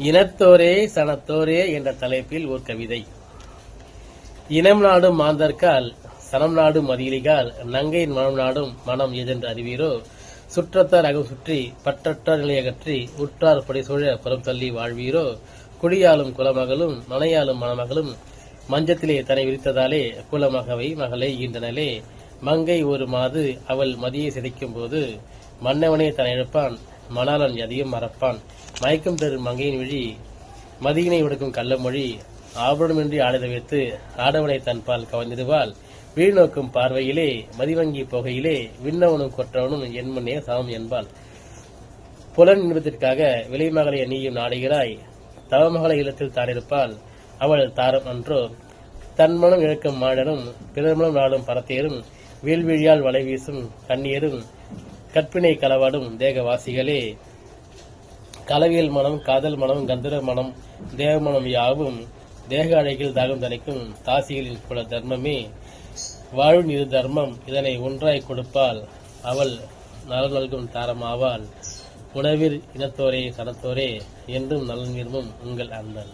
இனத்தோரே சனத்தோரே என்ற தலைப்பில் ஒரு கவிதை. இனம் நாடும் மாந்தர்கால் சனம் நாடும் மதிலிகால் நங்கையின் மனம் நாடும் மனம் ஏதென்று அறிவீரோ. சுற்றத்தார் அகம் சுற்றி பற்றற்றார் நிலையகற்றி உற்றார் படைசூழ புறம் தள்ளி வாழ்வீரோ. குடியாலும் குலமகளும் மனையாலும் மணமகளும் மஞ்சத்திலே தனை விரித்ததாலே குலமகவை மகளை ஈன்றனலே. மங்கை ஒரு மாது அவள் மதியை சிதைக்கும் போது மன்னவனே தனை இழப்பான் மணாளன் எதையும் மறப்பான். மயக்கம் தரும் மங்கையின் விழி மதியினை உடுக்கும் கள்ளமொழி ஆபரணமின்றி ஆடத வைத்து ஆடவனை தன்பால் கவர்ந்திடுவாள். வீழ் நோக்கும் பார்வையிலே மதிவங்கி போகையிலே விண்ணவனும் கொற்றவனும் என் முன்னே சமம் என்பாள். புலன் இன்பத்திற்காக விலைமகளை நீயும் நாடுகிறாய். தவமகளை இல்லத்தில் தானிருப்பாள் அவள் தாரம் அன்றோ. தன்மனம் இழக்கும் மாடனும் பிறர்மனம் நாடும் பரத்தேரும் வீழ்விழியால் வலை வீசும் கண்ணீரும் கற்பினை களவாடும் தேகவாசிகளே. களவியல் மனம் காதல் மனம் கந்தர மனம் தேவ மனம் யாவும் தேக அழகில் தாகம் தணிக்கும் தாசிகளின் குல தர்மமே. வாழும் இது தர்மம் இதனை ஒன்றாய் கொடுப்பாள் அவள் நலன் நல்கும் தாரமாவாள். உணவில் இனத்தோரே சனத்தோரே என்றும் நலன் விரும்பும் உங்கள் அண்ணன்.